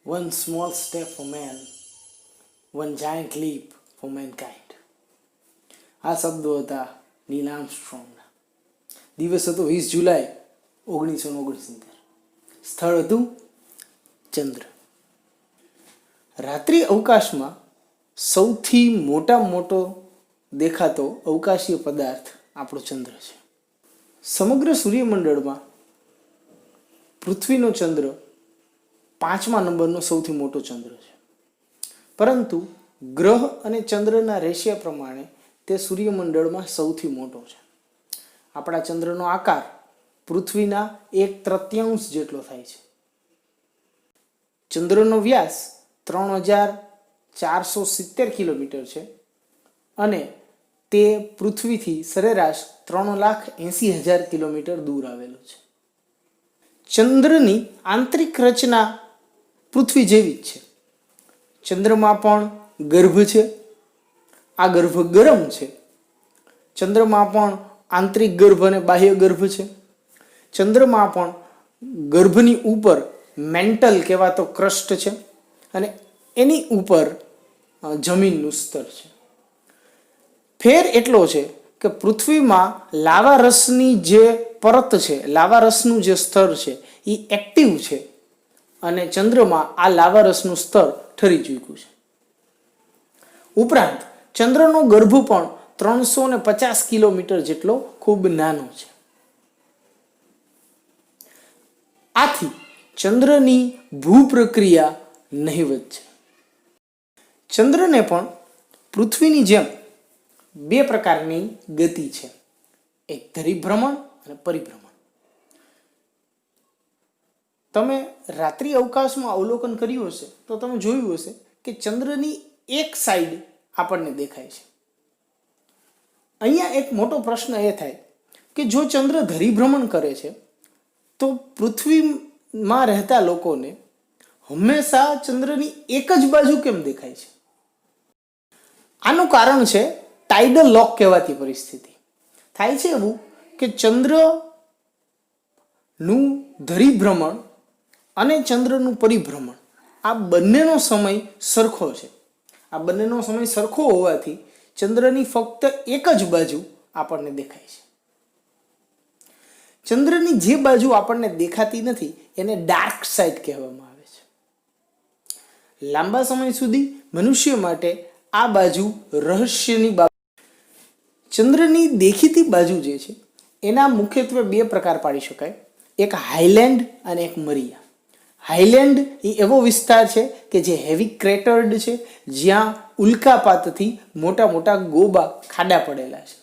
One small step for man, one giant leap for mankind. આ શબ્દો હતા નીલ આર્મસ્ટ્રોંગના. દિવસ હતો 20 જુલાઈ 1969. સ્થળ હતું ચંદ્ર. રાત્રિ અવકાશમાં સૌથી મોટો દેખાતો અવકાશીય પદાર્થ આપણો ચંદ્ર છે. સમગ્ર સૂર્યમંડળમાં પૃથ્વીનો ચંદ્ર 5મા નંબરનો સૌથી મોટો ચંદ્ર છે. પરંતુ ગ્રહ અને ચંદ્રના રેશિયા પ્રમાણે તે સૂર્યમંડળમાં સૌથી મોટો છે. આપણા ચંદ્રનો આકાર પૃથ્વીના 1/3 જેટલો થાય છે. ચંદ્રનો વ્યાસ 3470 કિલોમીટર છે અને તે પૃથ્વીથી સરેરાશ 3,80,000 કિલોમીટર દૂર આવેલો છે. ચંદ્રની આંતરિક રચના પૃથ્વી જેવી જ છે. ચંદ્રમાં પણ ગર્ભ છે. આ ગર્ભ ગરમ છે. ચંદ્રમાં પણ આંતરિક ગર્ભ અને બાહ્ય ગર્ભ છે. ચંદ્રમાં પણ ગર્ભની ઉપર મેન્ટલ કહેવાતો ક્રસ્ટ છે અને એની ઉપર જમીનનું સ્તર છે. ફેર એટલો છે કે પૃથ્વીમાં લાવા રસની જે પરત છે, લાવા રસનું જે સ્તર છે એ એક્ટિવ છે અને ચંદ્રમાં આ લાવા રસનું સ્તર ઠરી ચૂક્યું છે. ઉપરાંત ચંદ્રનો ગર્ભ પણ 350 કિલોમીટર જેટલો ખૂબ નાનો છે. આથી ચંદ્રની ભૂ પ્રક્રિયા નહિવત છે. ચંદ્રને પણ પૃથ્વીની જેમ 2 પ્રકારની ગતિ છે, એક ધરીભ્રમણ અને પરિભ્રમણ. તમે રાત્રિ અવકાશમાં અવલોકન કર્યું હશે તો તમે જોયું હશે કે ચંદ્રની એક સાઈડ આપણને દેખાય છે. અહીંયા એક મોટો પ્રશ્ન એ થાય કે જો ચંદ્ર ધરીભ્રમણ કરે છે તો પૃથ્વીમાં રહેતા લોકોને હંમેશા ચંદ્રની એક જ બાજુ કેમ દેખાય છે? આનું કારણ છે ટાઇડલ લોક કહેવાતી પરિસ્થિતિ. થાય છે એવું કે ચંદ્રનું ધરીભ્રમણ અને ચંદ્રનું પરિભ્રમણ આ બંનેનો સમય સરખો છે. આ બંનેનો સમય સરખો હોવાથી ચંદ્રની ફક્ત એક જ બાજુ આપણને દેખાય છે. ચંદ્રની જે બાજુ આપણને દેખાતી નથી એને ડાર્ક સાઇડ કહેવામાં આવે છે. લાંબા સમય સુધી મનુષ્ય માટે આ બાજુ રહસ્યની બાજુ. ચંદ્રની દેખીતી બાજુ જે છે એના મુખ્યત્વે 2 પ્રકાર પાડી શકાય, એક હાઈલેન્ડ અને એક મરિયા. હાઈલેન્ડ એ એવો વિસ્તાર છે કે જે હેવી ક્રેટર્ડ છે, જ્યાં ઉલ્કાપાતથી મોટા ગોબા ખાડા પડેલા છે.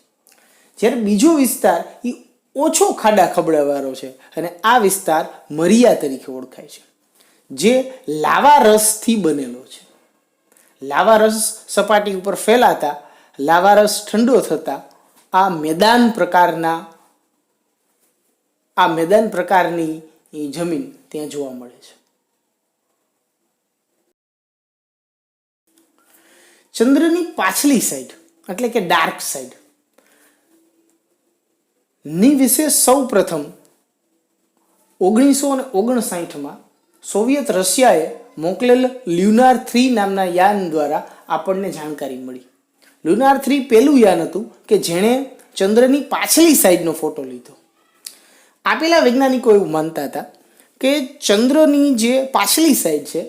જ્યારે બીજો વિસ્તાર એ ઓછો ખાડા ખબડાવાળો છે અને આ વિસ્તાર મરિયા તરીકે ઓળખાય છે, જે લાવા રસથી બનેલો છે. લાવા રસ સપાટી ઉપર ફેલાતા, લાવા રસ ઠંડો થતા આ મેદાન પ્રકારની જમીન ત્યાં જોવા મળે છે. ચંદ્રની પાછલી સાઈડ એટલે કે ડાર્ક સાઈડ ની વિશે સૌ પ્રથમ 1959માં સોવિયત રશિયાએ મોકલેલ લ્યુનાર 3 નામના યાન દ્વારા આપણને જાણકારી મળી. લ્યુનાર 3 પહેલું યાન હતું કે જેણે ચંદ્રની પાછલી સાઈડનો ફોટો લીધો. આપેલા વૈજ્ઞાનિકો એવું માનતા હતા કે ચંદ્રની જે પાછલી સાઈડ છે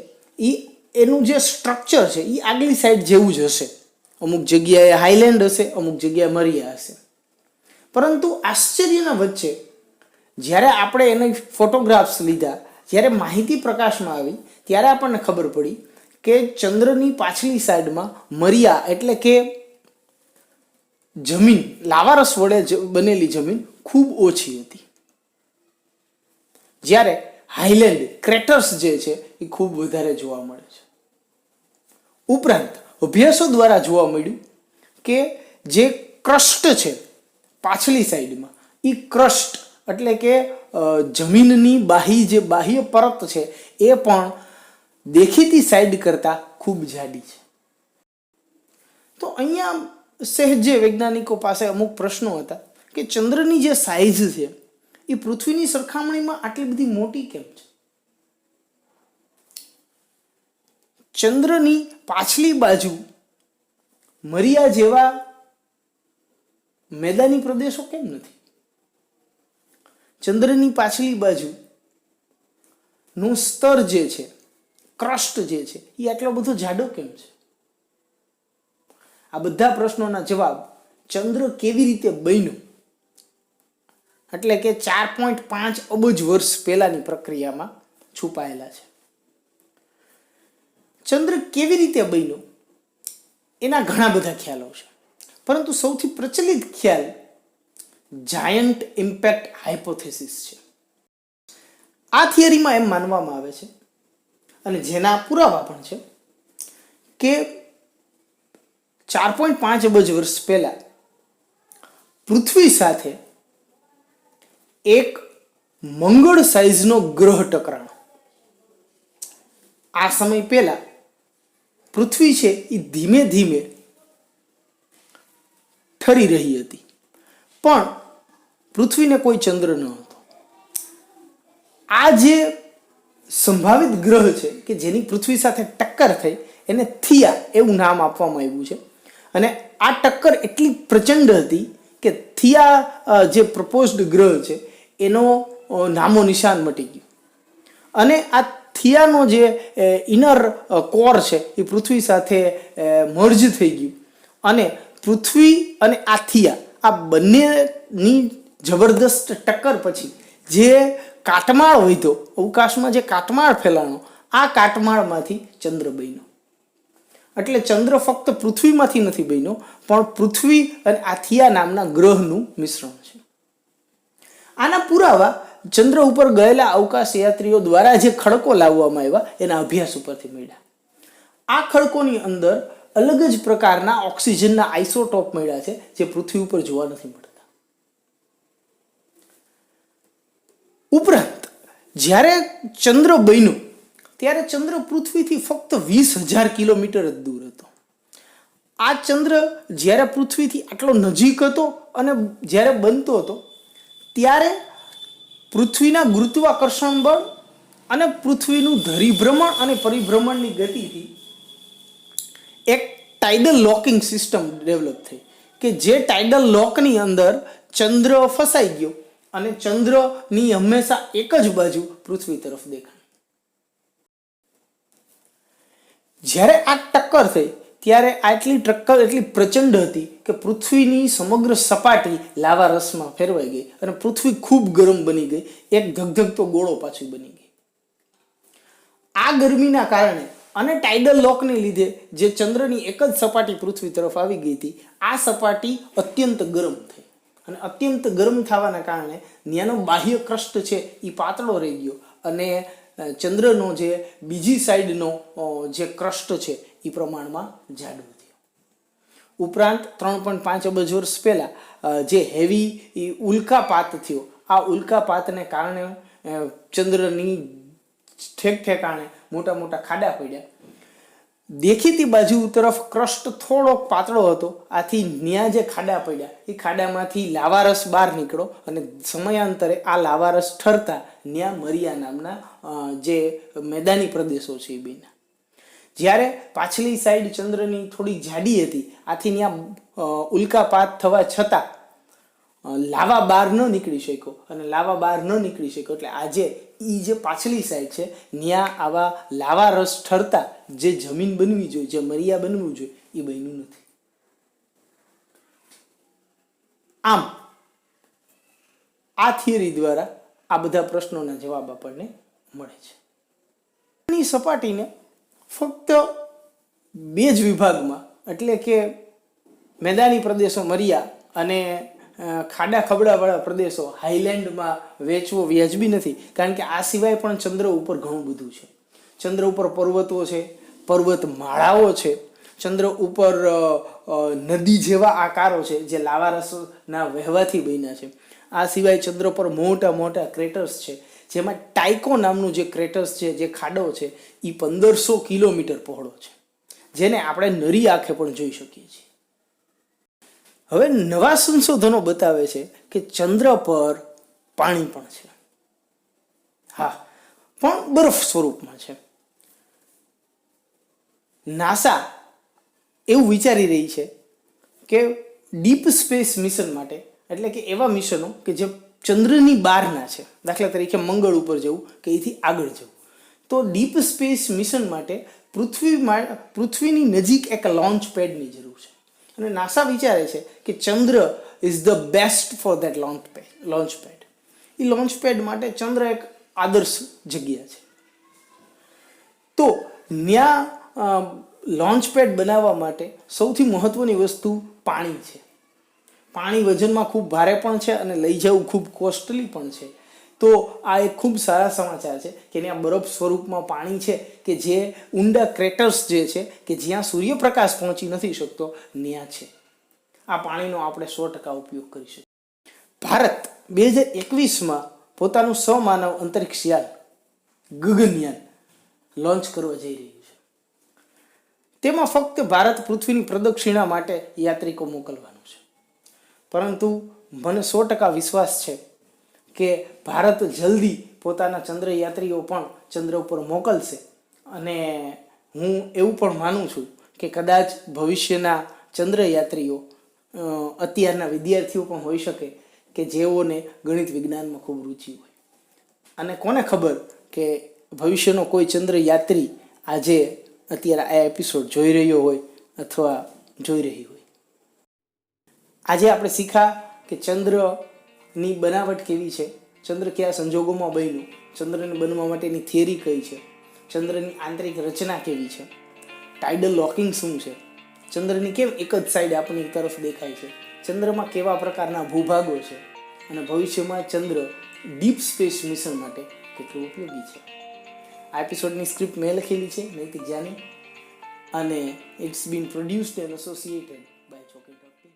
એનું જે સ્ટ્રક્ચર છે એ આગલી સાઈડ જેવું જ હશે. અમુક જગ્યાએ હાઈલેન્ડ હશે, અમુક જગ્યાએ મરિયા હશે. પરંતુ આશ્ચર્યના વચ્ચે જ્યારે આપણે એના ફોટોગ્રાફ્સ લીધા, જ્યારે માહિતી પ્રકાશમાં આવી, ત્યારે આપણને ખબર પડી કે ચંદ્રની પાછલી સાઈડમાં મરિયા એટલે કે જમીન, લાવારસ વડે બનેલી જમીન ખૂબ ઓછી હતી, જ્યારે હાઈલેન્ડ ક્રેટર્સ જે છે એ ખૂબ વધારે જોવા મળે છે. ઉપરાંત અભ્યાસો દ્વારા જોવા મળ્યું કે જે ક્રસ્ટ છે પાછલી સાઈડમાં, એ ક્રસ્ટ એટલે કે જમીનની બાહ્ય પરત છે એ પણ દેખીતી સાઈડ કરતાં ખૂબ જાડી છે. તો અહીંયા સહેજે વૈજ્ઞાનિકો પાસે અમુક પ્રશ્નો હતા કે ચંદ્રની જે સાઈઝ છે એ પૃથ્વીની સરખામણીમાં આટલી બધી મોટી કેમ છે? ચંદ્રની પાછલી બાજુ મરિયા જેવા મેદાની પ્રદેશો કેમ નથી? ચંદ્રની પાછલી બાજુ નું સ્તર જે છે, ક્રસ્ટ જે છે, એ આટલો બધો જાડો કેમ છે? આ બધા પ્રશ્નોના જવાબ ચંદ્ર કેવી રીતે બન્યું, એટલે કે 4.5 અબજ વર્ષ પહેલાની પ્રક્રિયામાં છુપાયેલા છે. ચંદ્ર કેવી રીતે બન્યો એના ઘણા બધા ખ્યાલો છે, પરંતુ સૌથી પ્રચલિત ખ્યાલ જાયન્ટ ઇમ્પેક્ટ હાઇપોથેસિસ છે. આ થિયરીમાં એમ માનવામાં આવે છે, અને જેના પુરાવા પણ છે, કે 4.5 અબજ વર્ષ પહેલા પૃથ્વી સાથે એક મંગળ સાઇઝનો ગ્રહ ટકરાણો. આ સમય પહેલા પૃથ્વી છે એ ધીમે ધીમે ઠરી રહી હતી, પણ પૃથ્વીને કોઈ ચંદ્ર ન હતો. આ જે સંભવિત ગ્રહ છે કે જેની પૃથ્વી સાથે ટક્કર થઈ, એને થિયા એવું નામ આપવામાં આવ્યું છે. અને આ ટક્કર એટલી પ્રચંડ હતી કે થિયા જે પ્રપોઝડ ગ્રહ છે એનો નામો નિશાન મટી ગયું. અને આ થિયાનો જે ઇનર કોર છે એ પૃથ્વી સાથે મર્જ થઈ ગયું, અને પૃથ્વી અને આ થિયા આ બંનેની જબરદસ્ત ટક્કર પછી જે કાટમાળ વધ્યો, અવકાશમાં જે કાટમાળ ફેલાણો, આ કાટમાળમાંથી ચંદ્ર બન્યો. એટલે ચંદ્ર ફક્ત પૃથ્વીમાંથી નથી બન્યો, પણ પૃથ્વી અને આ થિયા નામના ગ્રહનું મિશ્રણ છે. આના પુરાવા ચંદ્ર ઉપર ગયેલા અવકાશ યાત્રીઓ દ્વારા જે ખડકો લાવવામાં આવ્યા એના અભ્યાસ ઉપરથી મળ્યા. આ ખડકોની અંદર અલગ જ પ્રકારના ઓક્સિજનના આઇસોટોપ મળ્યા છે, જે પૃથ્વી ઉપર જોવા નથી મળતા. ઉપરાંત જ્યારે ચંદ્ર બન્યો ત્યારે ચંદ્ર પૃથ્વીથી ફક્ત 20,000 કિલોમીટર જ દૂર હતો. આ ચંદ્ર જ્યારે પૃથ્વીથી આટલો નજીક હતો અને જ્યારે બનતો હતો ત્યારે પૃથ્વીના ગુરુત્વાકર્ષણ બળ અને પૃથ્વીનું ધરીભ્રમણ અને પરિભ્રમણની ગતિથી એક ટાઇડલ લોકિંગ સિસ્ટમ ડેવલપ થઈ, કે જે ટાઇડલ લોકની અંદર ચંદ્ર ફસાઈ ગયો અને ચંદ્રની હંમેશા એક જ બાજુ પૃથ્વી તરફ દેખાય. જ્યારે આ ટક્કર થઈ ત્યારે આટલી ટક્કર એટલી પ્રચંડ હતી કે પૃથ્વીની સમગ્ર સપાટી લાવા રસમાં ફેરવાઈ ગઈ અને પૃથ્વી ખૂબ ગરમ બની ગઈ, એક ધગધગતો ગોળો પાછી બની ગઈ. આ ગરમીના કારણે અને ટાઇડલ લોકને લીધે જે ચંદ્રની એક જ સપાટી પૃથ્વી તરફ આવી ગઈ હતી, આ સપાટી અત્યંત ગરમ થઈ, અને અત્યંત ગરમ થવાના કારણે ત્યાંનો બાહ્ય ક્રસ્ટ છે એ પાતળો રહી ગયો, અને ચંદ્રનો જે બીજી સાઈડનો જે ક્રસ્ટ છે એ પ્રમાણમાં જાડો થયો. ઉપરાંત 3.5 અબજ વર્ષ પહેલા જે હેવી ઉલ્કાપાત થયો, આ ઉલ્કાપાતને કારણે ચંદ્રની ઠેકાણે મોટા મોટા ખાડા પડ્યા. દેખીતી બાજુ તરફ ક્રસ્ટ થોડોક પાતળો હતો, આથી ન્યા જે ખાડા પડ્યા એ ખાડામાંથી લાવારસ બહાર નીકળ્યો, અને સમયાંતરે આ લાવારસ ઠરતા ન્યા મરિયા નામના જે મેદાની પ્રદેશો છે એ બન્યા. જ્યારે પાછલી સાઈડ ચંદ્રની થોડી જાડી હતી, આથી ત્યાં ઉલ્કાપાત થવા છતાં લાવા બહાર ન નીકળી શક્યો, અને લાવા બહાર ન નીકળી શક્યો એટલે આજે એ જે પાછલી સાઈડ છે ત્યાં આવા લાવા રસ ઠરતા જે જમીન બનવી જોઈએ, જે મરિયા બનવું જોઈએ, એ બન્યું નથી. આમ આ થિયરી દ્વારા આ બધા પ્રશ્નોના જવાબ આપણને મળે છે. ની સપાટીને ફક્ત બે જ વિભાગમાં, એટલે કે મેદાની પ્રદેશો મરિયા અને ખાડા ખબડાવાળા પ્રદેશો હાઈલેન્ડમાં વેચવો વ્યાજબી નથી, કારણ કે આ સિવાય પણ ચંદ્ર ઉપર ઘણું બધું છે. ચંદ્ર ઉપર પર્વતો છે, પર્વતમાળાઓ છે, ચંદ્ર ઉપર નદી જેવા આકારો છે જે લાવારસના વહેવાથી બન્યા છે. આ સિવાય ચંદ્ર પર મોટા મોટા ક્રેટર્સ છે, જેમાં ટાઇકો નામનું જે ક્રેટર્સ છે, જે ખાડો છે, એ 1500 કિલોમીટર પહોળો છે, જેને આપણે નરી આંખે પણ જોઈ શકીએ છીએ. હવે નવા સંશોધનો બતાવે છે કે ચંદ્ર પર પાણી પણ છે. હા, પણ બરફ સ્વરૂપમાં છે. નાસા એવું વિચારી રહી છે કે ડીપ સ્પેસ મિશન માટે, એટલે કે એવા મિશનો કે જે ચંદ્રની બહારના છે, દાખલા તરીકે મંગળ ઉપર જવું કે એથી આગળ જવું, તો ડીપ સ્પેસ મિશન માટે પૃથ્વીની નજીક એક લોન્ચ પેડની જરૂર છે. અને નાસા વિચારે છે કે Chandra is the best for that launch pad. એ લોન્ચ પેડ માટે ચંદ્ર એક આદર્શ જગ્યા છે. તો ત્યાં લોન્ચ પેડ બનાવવા માટે સૌથી મહત્વની વસ્તુ પાણી છે. પાણી વજનમાં ખૂબ ભારે પણ છે અને લઈ જવું ખૂબ કોસ્ટલી પણ છે. તો આ એક ખૂબ સારા સમાચાર છે કે ત્યાં બરફ સ્વરૂપમાં પાણી છે કે જે ઊંડા ક્રેટર્સ જે છે કે જ્યાં સૂર્યપ્રકાશ પહોંચી નથી શકતો ત્યાં છે. આ પાણીનો આપણે 100% ઉપયોગ કરી શકીએ. ભારત 2021માં પોતાનું સ્વમાનવ અંતરિક્ષ યાન ગગનયાન લોન્ચ કરવા જઈ રહ્યું છે. તેમાં ફક્ત ભારત પૃથ્વીની પ્રદક્ષિણા માટે યાત્રિકો મોકલવાનું છે. પરંતુ મને 100% વિશ્વાસ છે કે ભારત જલ્દી પોતાના ચંદ્રયાત્રીઓ પણ ચંદ્ર ઉપર મોકલશે. અને હું એવું પણ માનું છું કે કદાચ ભવિષ્યના ચંદ્રયાત્રીઓ અત્યારના વિદ્યાર્થીઓ પણ હોઈ શકે કે જેઓને ગણિત વિજ્ઞાનમાં ખૂબ રુચિ હોય. અને કોને ખબર કે ભવિષ્યનો કોઈ ચંદ્રયાત્રી આજે અત્યારે આ એપિસોડ જોઈ રહ્યો હોય અથવા જોઈ રહી હોય. આજે આપણે શીખ્યા કે ચંદ્રની બનાવટ કેવી છે, ચંદ્ર કયા સંજોગોમાં બન્યું, ચંદ્રને બનવા માટેની થિયરી કઈ છે, ચંદ્રની આંતરિક રચના કેવી છે, ટાઇડલ લોકિંગ શું છે, ચંદ્રની કેમ એક જ સાઈડ આપણી તરફ દેખાય છે, ચંદ્રમાં કેવા પ્રકારના ભૂભાગો છે અને ભવિષ્યમાં ચંદ્ર ડીપ સ્પેસ મિશન માટે કેટલું ઉપયોગી છે. આ એપિસોડની સ્ક્રિપ્ટ મેં લખેલી છે, નૈતિક જાની, અને it's been produced and associated by Choki talk team.